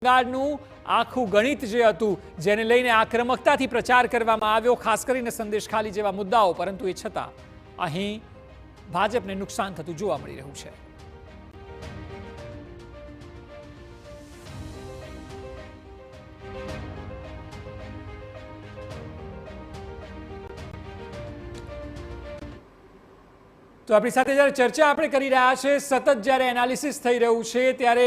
બંગાળનું આખું ગણિત જે હતું જેને લઈને આક્રમકતાથી પ્રચાર કરવામાં આવ્યો, ખાસ કરીને સંદેશખાલી જેવા મુદ્દાઓ, પરંતુ એ છતાં અહીં ભાજપને નુકસાન થતું જોવા મળી રહ્યું છે. તો આપણી સાથે જ્યારે ચર્ચા આપણે કરી રહ્યા છે, સતત જ્યારે એનાલિસિસ થઈ રહ્યું છે, ત્યારે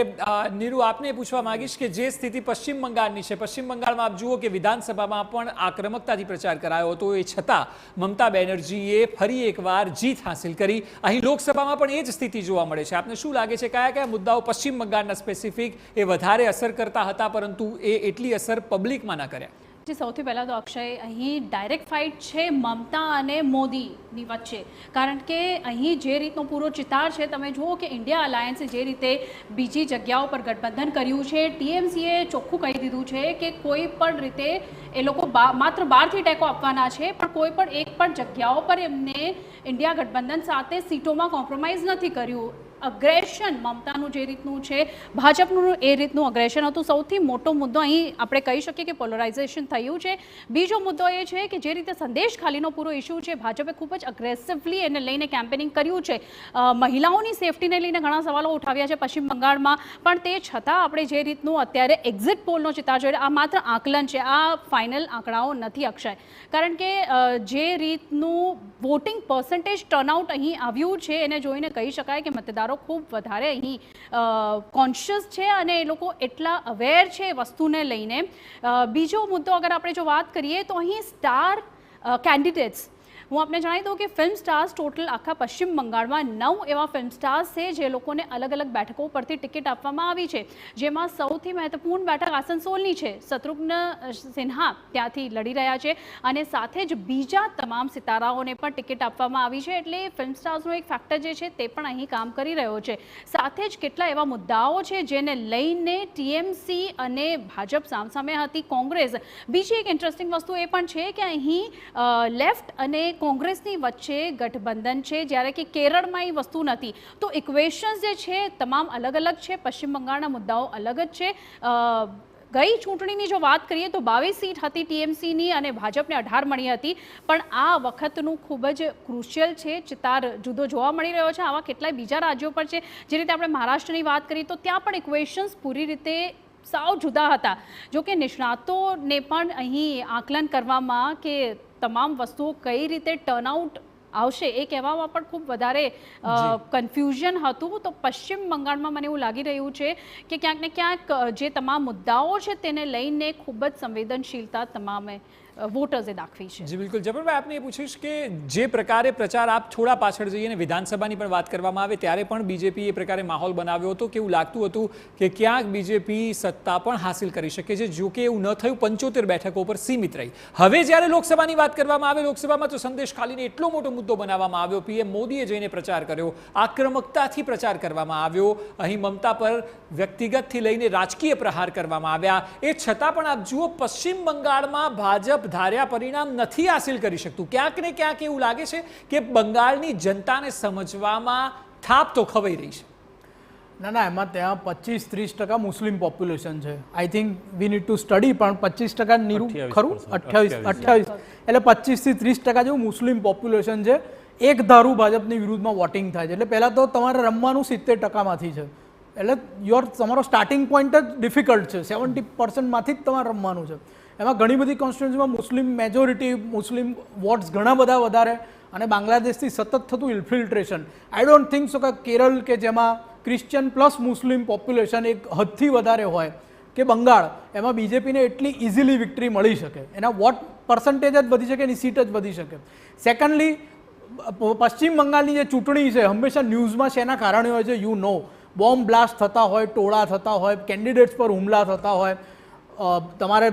નીરુ આપને પૂછવા માંગીશ કે જે સ્થિતિ પશ્ચિમ બંગાળની છે, પશ્ચિમ બંગાળમાં આપ જુઓ કે વિધાનસભામાં પણ આક્રમકતાથી પ્રચાર કરાયો હતો, એ છતાં મમતા બેનર્જીએ ફરી એકવાર જીત હાંસિલ કરી. અહીં લોકસભામાં પણ એ જ સ્થિતિ જોવા મળે છે. આપને શું લાગે છે, કયા કયા મુદ્દાઓ પશ્ચિમ બંગાળના સ્પેસિફિક એ વધારે અસર કરતા હતા, પરંતુ એ એટલી અસર પબ્લિકમાં ના કર્યા? જે સૌથી પહેલાં તો અક્ષય, અહીં ડાયરેક્ટ ફાઇટ છે મમતા અને મોદીની વચ્ચે, કારણ કે અહીં જે રીતનો પૂરો ચિતાર છે, તમે જુઓ કે ઇન્ડિયા અલાયન્સે જે રીતે બીજી જગ્યાઓ પર ગઠબંધન કર્યું છે, ટીએમસીએ ચોખ્ખું કહી દીધું છે કે કોઈ પણ રીતે એ લોકો માત્ર 12થી ટેકો આપવાના છે, પણ કોઈ પણ એક પણ જગ્યાઓ પર એમને ઇન્ડિયા ગઠબંધન સાથે સીટોમાં કોમ્પ્રોમાઇઝ નથી કર્યું. અગ્રેશન મમતાનું જે રીતનું છે, ભાજપનું એ રીતનું અગ્રેશન હતું. સૌથી મોટો મુદ્દો અહીં આપણે કહી શકીએ કે પોલરાઇઝેશન થયું છે. બીજો મુદ્દો એ છે કે જે રીતે સંદેશખાલીનો પૂરો ઇસ્યુ છે, ભાજપે ખૂબ જ અગ્રેસિવલી એને લઈને કેમ્પેનિંગ કર્યું છે. મહિલાઓની સેફટીને લઈને ઘણા સવાલો ઉઠાવ્યા છે પશ્ચિમ બંગાળમાં, પણ તે છતાં આપણે જે રીતનું અત્યારે એક્ઝિટ પોલનો ચિતાર જોઈ, આ માત્ર આકલન છે, આ ફાઇનલ આંકડાઓ નથી અક્ષય, કારણ કે જે રીતનું વોટિંગ પર્સન્ટેજ ટર્નઆઉટ અહીં આવ્યું છે એને જોઈને કહી શકાય કે મતદારો ખૂબ વધારે અહીં કોન્શિયસ છે અને એ લોકો એટલા અવેર છે એ વસ્તુને લઈને. બીજો મુદ્દો અગર આપણે જો વાત કરીએ તો અહીં સ્ટાર કેન્ડિડેટ્સ, હું આપને જણાવી દઉં કે ફિલ્મ સ્ટાર્સ ટોટલ આખા પશ્ચિમ બંગાળમાં 9 એવા ફિલ્મ સ્ટાર્સ છે જે લોકોને અલગ અલગ બેઠકો પરથી ટિકિટ આપવામાં આવી છે, જેમાં સૌથી મહત્વપૂર્ણ બેઠક આસનસોલની છે. શત્રુઘ્ન સિન્હા ત્યાંથી લડી રહ્યા છે અને સાથે જ બીજા તમામ સિતારાઓને પણ ટિકિટ આપવામાં આવી છે, એટલે ફિલ્મ સ્ટાર્સનો એક ફેક્ટર જે છે તે પણ અહીં કામ કરી રહ્યો છે. સાથે જ કેટલા એવા મુદ્દાઓ છે જેને લઈને ટીએમસી અને ભાજપ સામસામે હતી, કોંગ્રેસ. બીજી એક ઇન્ટરેસ્ટિંગ વસ્તુ એ પણ છે કે અહીં લેફ્ટ અને કોંગ્રેસની વચ્ચે ગઠબંધન છે, જ્યારે કે કેરળમાં એ વસ્તુ નથી. તો ઇક્વેશન્સ જે છે તમામ અલગ અલગ છે, પશ્ચિમ બંગાળના મુદ્દાઓ અલગ જ છે. ગઈ ચૂંટણીની જો વાત કરીએ તો 22 સીટ હતી ટીએમસીની અને ભાજપને 18 મળી હતી, પણ આ વખતનું ખૂબ જ ક્રુશિયલ છે, ચિતાર જુદો જોવા મળી રહ્યો છે. આવા કેટલાય બીજા રાજ્યો પર છે, જે રીતે આપણે મહારાષ્ટ્રની વાત કરીએ તો ત્યાં પણ ઇક્વેશન્સ પૂરી રીતે સાવ જુદા હતા. જો કે નિષ્ણાતોને પણ અહીં આકલન કરવામાં કે તમામ વસ્તુઓ કઈ રીતે ટર્નઆઉટ આવશે એ કહેવામાં પણ ખૂબ વધારે કન્ફ્યુઝન હતું. તો પશ્ચિમ બંગાળમાં મને એવું લાગી રહ્યું છે કે ક્યાંક ને ક્યાંક જે તમામ મુદ્દાઓ છે તેને લઈને ખૂબ જ સંવેદનશીલતા તમામે વોટર્સે દાખવી છે. જી બિલકુલ. જબરભાઈ, આપને એ પૂછીશ કે જે પ્રકારે પ્રચાર, આપ થોડા પાછળ જઈએ અને વિધાનસભાની પણ વાત કરવામાં આવે ત્યારે પણ બીજેપી એ પ્રકારે માહોલ બનાવ્યો હતો કે એવું લાગતું હતું કે ક્યાંક બીજેપી સત્તા પણ હાસિલ કરી શકે છે. જો કે એવું ન થયું, 75 બેઠકો પર સીમિત રહી. હવે જ્યારે લોકસભાની વાત કરવામાં આવે, લોકસભામાં તો સંદેશખાલીને એટલો મોટો મુદ્દો બનાવવામાં આવ્યો, પીએમ મોદીએ જઈને પ્રચાર કર્યો, આક્રમકતાથી પ્રચાર કરવામાં આવ્યો, અહીં મમતા પર વ્યક્તિગતથી લઈને રાજકીય પ્રહાર કરવામાં આવ્યા. એ છતાં પણ આપ જુઓ, પશ્ચિમ બંગાળમાં ભાજપ ધાર્યા પરિણામ નથી હાસિલ કરી શકતું. ક્યાંક ને ક્યાંક એવું લાગે છે કે બંગાળની જનતાને સમજવામાં થાપ તો ખવાઈ રહી છે. ના, એમાં ત્યાં 25-30% મુસ્લિમ પોપ્યુલેશન છે. I think we need to study, પણ 25% નીરું ખરું, 28 એટલે 25-30% જેવું મુસ્લિમ પોપ્યુલેશન છે. એક ધારું ભાજપની વિરુદ્ધમાં વોટિંગ થાય છે, એટલે પહેલાં તો તમારે રમવાનું 70%માંથી છે, એટલે તમારો સ્ટાર્ટિંગ પોઈન્ટ જ ડિફિકલ્ટ છે. 70%માંથી જ તમારે રમવાનું છે. એમાં ઘણી બધી કોન્સ્ટિટ્યુન્સીમાં મુસ્લિમ મેજોરિટી, મુસ્લિમ વોટ્સ ઘણા બધા વધારે, અને બાંગ્લાદેશથી સતત થતું infiltration. I don't think so કે કેરળ કે જેમાં ક્રિશ્ચિયન પ્લસ મુસ્લિમ પોપ્યુલેશન એક હદથી વધારે હોય, કે બંગાળ, એમાં બીજેપીને એટલી ઇઝીલી વિક્ટરી મળી શકે. એના વોટ પર્સન્ટેજ જ વધી શકે, એની સીટ જ વધી શકે. સેકન્ડલી, પશ્ચિમ બંગાળની જે ચૂંટણી છે હંમેશા ન્યૂઝમાં શેના કારણે હોય છે, યુ નો, બોમ્બ બ્લાસ્ટ થતા હોય, ટોળા થતા હોય, કેન્ડિડેટ્સ પર હુમલા થતા હોય, તમારે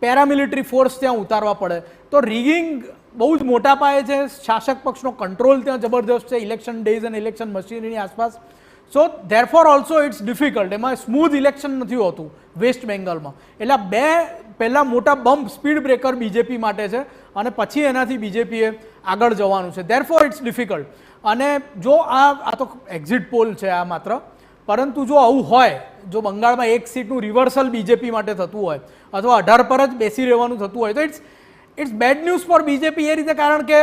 પેરામિલિટરી ફોર્સ ત્યાં ઉતારવા પડે, તો રિગિંગ બહુ જ મોટા પાયે છે. શાસક પક્ષનો કંટ્રોલ ત્યાં જબરદસ્ત છે ઇલેક્શન ડેઝ અને ઇલેક્શન મશીનરીની આસપાસ. સો ધેરફોર ઓલ્સો ઇટ્સ ડિફિકલ્ટ. એમાં સ્મૂધ ઇલેક્શન નથી હોતું વેસ્ટ બેંગાલમાં. એટલે બે પહેલાં મોટા બમ્પ, સ્પીડ બ્રેકર બીજેપી માટે છે, અને પછી એનાથી બીજેપીએ આગળ જવાનું છે. Therefore it's difficult. અને જો આ તો એક્ઝિટ પોલ છે આ માત્ર, પરંતુ જો આવું હોય, જો બંગાળમાં એક સીટનું રિવર્સલ બીજેપી માટે થતું હોય અથવા 18 પર જ બેસી રહેવાનું થતું હોય તો it's bad news for BJP એ રીતે, કારણ કે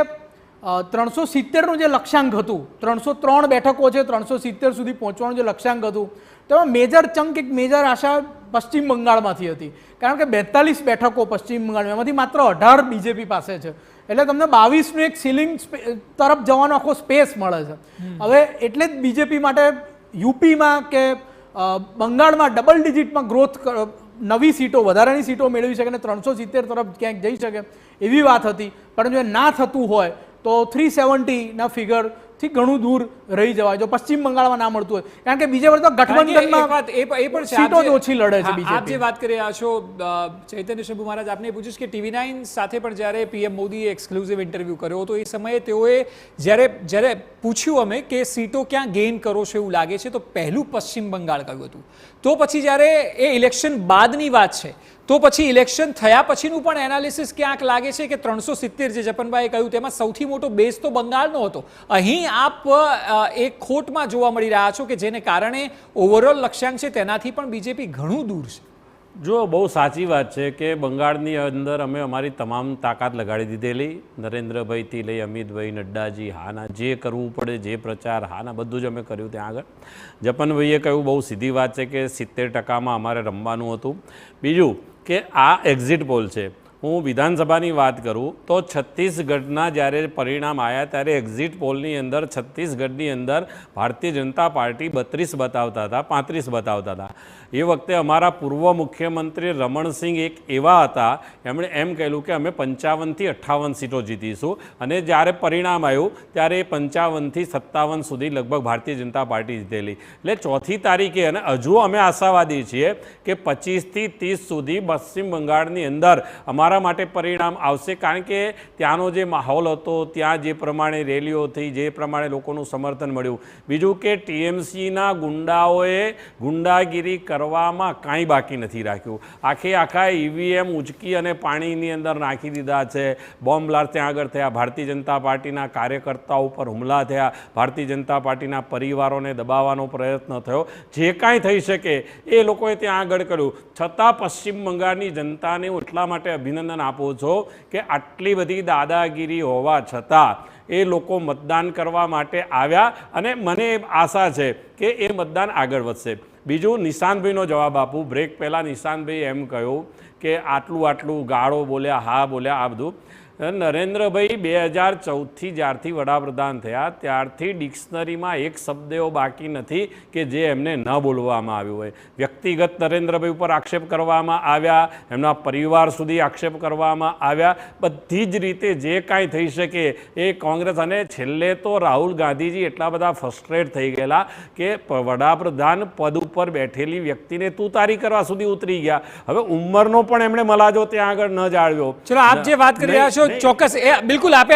370નું જે લક્ષ્યાંક હતું, 303 બેઠકો છે, 370 સુધી પહોંચવાનું જે લક્ષ્યાંક હતું તેમાં મેજર ચંક, એક મેજર આશા પશ્ચિમ બંગાળમાંથી હતી, કારણ કે 42 બેઠકો પશ્ચિમ બંગાળમાં, એમાંથી માત્ર 18 બીજેપી પાસે છે, એટલે તમને 22નું એક સીલિંગ તરફ જવાનો આખો સ્પેસ મળે છે. હવે એટલે જ બીજેપી માટે યુપીમાં કે બંગાળમાં ડબલ ડિજિટમાં ગ્રોથ, નવી સીટો, વધારાની સીટો મેળવી શકે અને 370 તરફ ક્યાંક જઈ શકે એવી વાત હતી. પરંતુ એ ના થતું હોય તો 370ના ફિગરથી ઘણું દૂર રહી જવાય જો પશ્ચિમ બંગાળમાં ના મળતું હોય, કારણ કે બીજે વર્ષ તો ગઠબંધનમાં સીટો જ ઓછી લડે છે બીજેપી. આપ જે વાત કરી રહ્યા છો ચૈતન્ય શંભુ મહારાજ, આપને પૂછ્યું કે TV9 સાથે પણ જ્યારે પીએમ મોદીએ એક્સક્લુઝિવ ઇન્ટરવ્યૂ કર્યો હતો એ સમયે તેઓએ જ્યારે પૂછ્યું અમે કે સીટો ક્યાં ગેઇન કરો છો એવું લાગે છે તો પહેલું પશ્ચિમ બંગાળ કહ્યું હતું. તો પછી જ્યારે એ ઇલેક્શન બાદની વાત છે તો પછી ઇલેક્શન થયા પછીનું પણ એનાલિસિસ ક્યાંક લાગે છે કે 370 જે જપનભાઈએ કહ્યું તેમાં સૌથી મોટો બેઝ તો બંગાળનો હતો. અહીં આપ એક ખોટમાં જોવા મળી રહ્યા છો કે જેને કારણે ઓવરઓલ લક્ષ્યાંક છે તેનાથી પણ બીજેપી ઘણું દૂર છે. જો બહુ સાચી વાત છે કે બંગાળની અંદર અમે અમારી તમામ તાકાત લગાડી દીધેલી, નરેન્દ્રભાઈથી લઈ અમિતભાઈ, નડ્ડાજી, હાના જે કરવું પડે, જે પ્રચાર, હાના બધું જ અમે કર્યું ત્યાં આગળ. જપનભાઈએ કહ્યું બહુ સીધી વાત છે કે 70%માં અમારે રમવાનું હતું. બીજું કે આ એક્ઝિટ પોલ છે, હું વિધાનસભાની વાત કરું તો છત્તીસગઢના જ્યારે પરિણામ આવ્યા ત્યારે એક્ઝિટ પોલની અંદર છત્તીસગઢની અંદર ભારતીય જનતા પાર્ટી 32 બતાવતા હતા, 35 બતાવતા હતા. એ વખતે અમારા પૂર્વ મુખ્યમંત્રી રમણસિંહ એક એવા હતા, એમણે એમ કહેલું કે અમે 55થી 58 સીટો જીતીશું, અને જ્યારે પરિણામ આવ્યું ત્યારે 55થી 57 સુધી લગભગ ભારતીય જનતા પાર્ટી જીતેલી. એટલે 4મી તારીખે, અને હજુ અમે આશાવાદી છીએ કે 25થી 30 સુધી પશ્ચિમ બંગાળની અંદર અમારા માટે પરિણામ આવશે, કારણ કે ત્યાંનો જે માહોલ હતો, ત્યાં જે પ્રમાણે રેલીઓ થઈ, જે પ્રમાણે લોકોનું સમર્થન મળ્યું. બીજું કે ટીએમસીના ગુંડાઓએ ગુંડાગીરી કરવામાં કાંઈ બાકી નથી રાખ્યું. આખા ઈવીએમ ઉચકી અને પાણીની અંદર નાખી દીધા છે, બોમ્બ બ્લાસ્ટ ત્યાં આગળ થયા, ભારતીય જનતા પાર્ટીના કાર્યકર્તાઓ ઉપર હુમલા થયા, ભારતીય જનતા પાર્ટીના પરિવારોને દબાવવાનો પ્રયત્ન થયો. જે કાંઈ થઈ શકે એ લોકોએ ત્યાં આગળ કર્યું. છતાં પશ્ચિમ બંગાળની જનતાને હું એટલા માટે અભિનંદન આપું છું કે આટલી બધી દાદાગીરી હોવા છતાં એ લોકો મતદાન કરવા માટે આવ્યા, અને મને આશા છે કે એ મતદાન આગળ વધશે. બીજું, નિશાંતભાઈનો જવાબ આપું. બ્રેક પહેલાં નિશાંતભાઈ એમ કહ્યું કે આટલું ગાળો બોલ્યા, હા બોલ્યા, આ બધું. નરેન્દ્રભાઈ 2014થી જ્યારથી વડાપ્રધાન થયા ત્યારથી ડિક્શનરીમાં એક શબ્દ એવો બાકી નથી કે જે એમને ન બોલવામાં આવ્યું હોય. વ્યક્તિગત નરેન્દ્રભાઈ ઉપર આક્ષેપ કરવામાં આવ્યા, એમના પરિવાર સુધી આક્ષેપ કરવામાં આવ્યા, બધી જ રીતે જે કાંઈ થઈ શકે એ કોંગ્રેસ, અને છેલ્લે તો રાહુલ ગાંધીજી એટલા બધા ફ્રસ્ટ્રેટ થઈ ગયેલા કે વડાપ્રધાન પદ ઉપર બેઠેલી વ્યક્તિને તુતારી કરવા સુધી ઉતરી ગયા. હવે ઉંમરનો પણ એમણે મલાજો ત્યાં આગળ ન જાળવ્યો. ચલો, આપ જે વાત કરી રહ્યા છો ચોક્કસ, બિલકુલ આપે